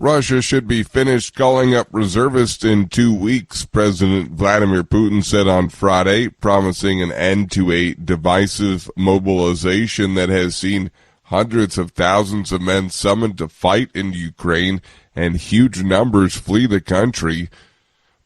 Russia should be finished calling up reservists in 2 weeks, President Vladimir Putin said on Friday, promising an end to a divisive mobilization that has seen hundreds of thousands of men summoned to fight in Ukraine and huge numbers flee the country.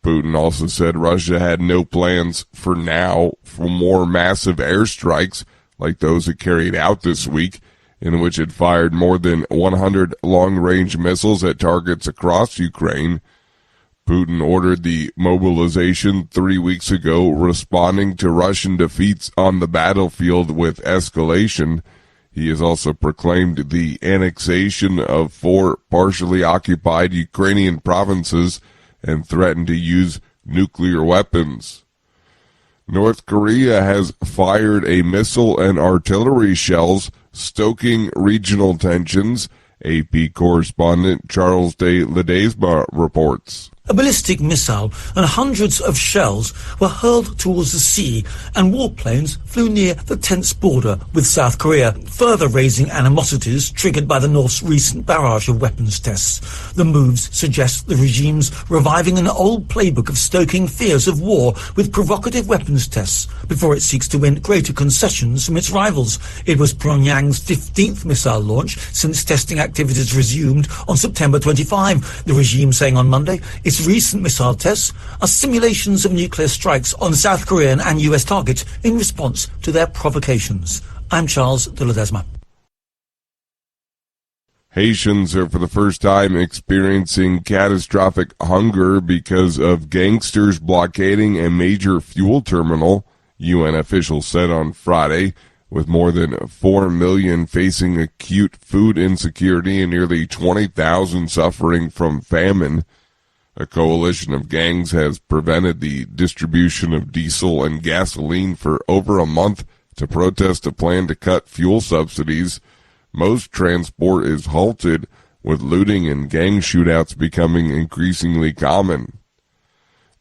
Putin also said Russia had no plans for now for more massive airstrikes like those it carried out this week, in which it fired more than 100 long-range missiles at targets across Ukraine. Putin ordered the mobilization 3 weeks ago, responding to Russian defeats on the battlefield with escalation. He has also proclaimed the annexation of 4 partially occupied Ukrainian provinces and threatened to use nuclear weapons. North Korea has fired a missile and artillery shells, stoking regional tensions, AP correspondent Charles de Ledesma reports. A ballistic missile and hundreds of shells were hurled towards the sea, and warplanes flew near the tense border with South Korea, further raising animosities triggered by the North's recent barrage of weapons tests. The moves suggest the regime's reviving an old playbook of stoking fears of war with provocative weapons tests before it seeks to win greater concessions from its rivals. It was Pyongyang's 15th missile launch since testing activities resumed on September 25. The regime saying on Monday its recent missile tests are simulations of nuclear strikes on South Korean and US targets in response to their provocations. I'm Charles de Ledesma. Haitians are for the first time experiencing catastrophic hunger because of gangsters blockading a major fuel terminal, UN officials said on Friday, with more than 4 million facing acute food insecurity and nearly 20,000 suffering from famine. A coalition of gangs has prevented the distribution of diesel and gasoline for over a month to protest a plan to cut fuel subsidies. Most transport is halted, with looting and gang shootouts becoming increasingly common.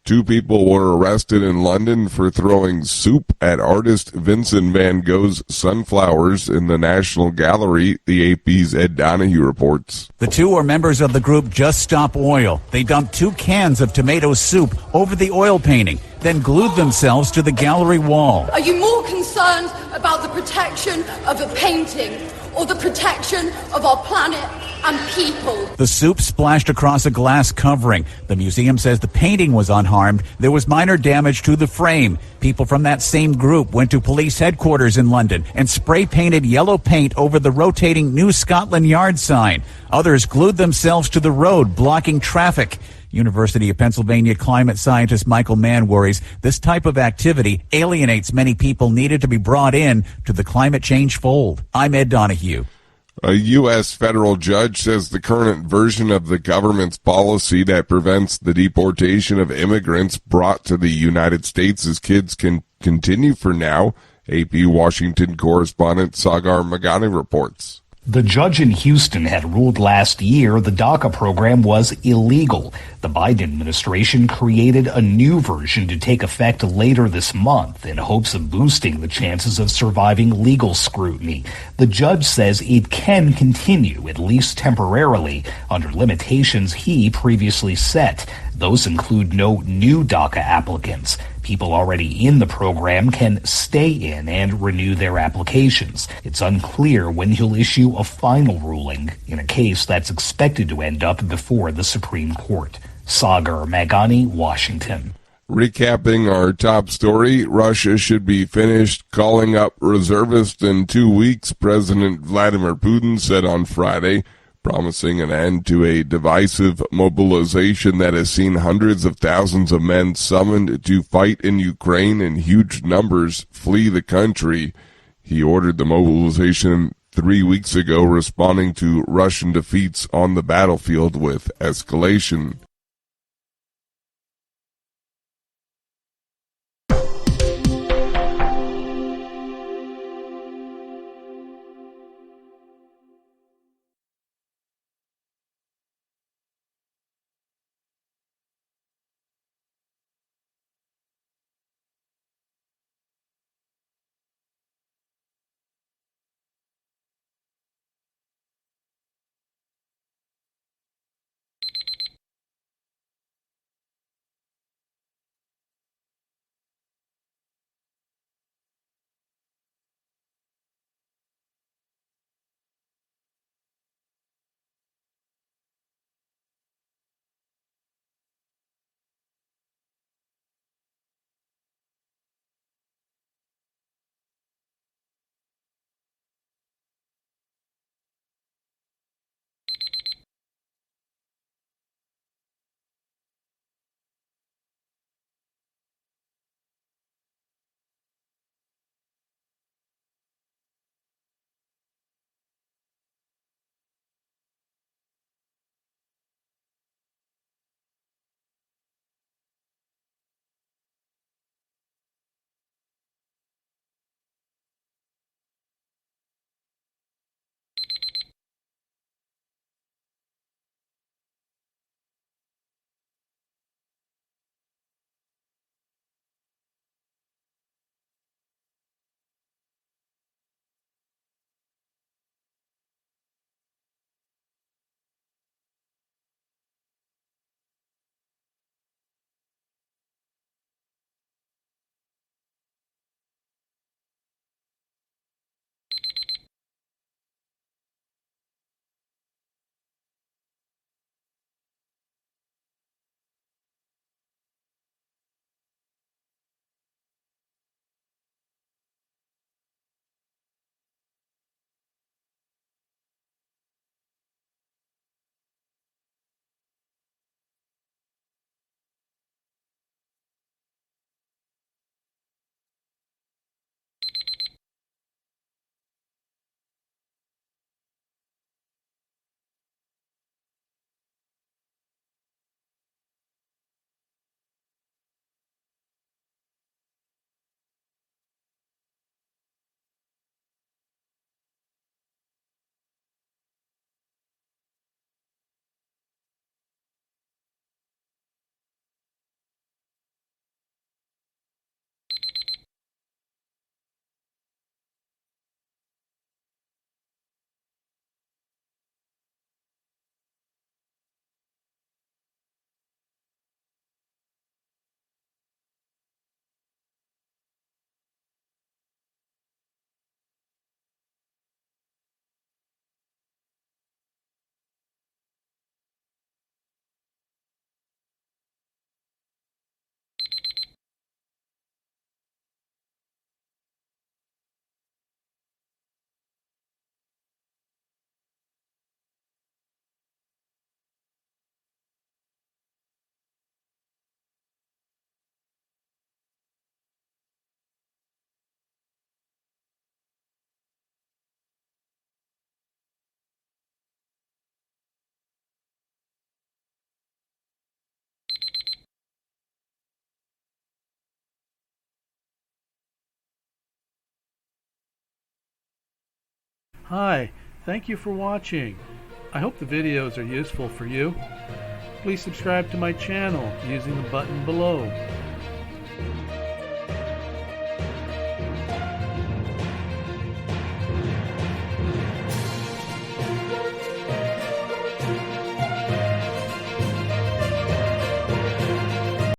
2 people were arrested in London for throwing soup at artist Vincent van Gogh's sunflowers in the National Gallery, the AP's Ed Donahue reports. The 2 are members of the group Just Stop Oil. They dumped 2 cans of tomato soup over the oil painting, then glued themselves to the gallery wall. Are you more concerned about the protection of a painting or the protection of our planet and people? The soup splashed across a glass covering. The museum says the painting was unharmed. There was minor damage to the frame. People from that same group went to police headquarters in London and spray-painted yellow paint over the rotating New Scotland Yard sign. Others glued themselves to the road, blocking traffic. University of Pennsylvania climate scientist Michael Mann worries this type of activity alienates many people needed to be brought in to the climate change fold. I'm Ed Donahue. A U.S. federal judge says the current version of the government's policy that prevents the deportation of immigrants brought to the United States as kids can continue for now. AP Washington correspondent Sagar Magani reports. The judge in Houston had ruled last year the DACA program was illegal. The Biden administration created a new version to take effect later this month in hopes of boosting the chances of surviving legal scrutiny. The judge says it can continue, at least temporarily, under limitations he previously set. Those include no new DACA applicants. People already in the program can stay in and renew their applications. It's unclear when he'll issue a final ruling in a case that's expected to end up before the Supreme Court. Sagar Magani, Washington. Recapping our top story, Russia should be finished calling up reservists in 2 weeks, President Vladimir Putin said on Friday, promising an end to a divisive mobilization that has seen hundreds of thousands of men summoned to fight in Ukraine and huge numbers flee the country. He ordered the mobilization 3 weeks ago, responding to Russian defeats on the battlefield with escalation. Hi, thank you for watching. I hope the videos are useful for you. Please subscribe to my channel using the button below.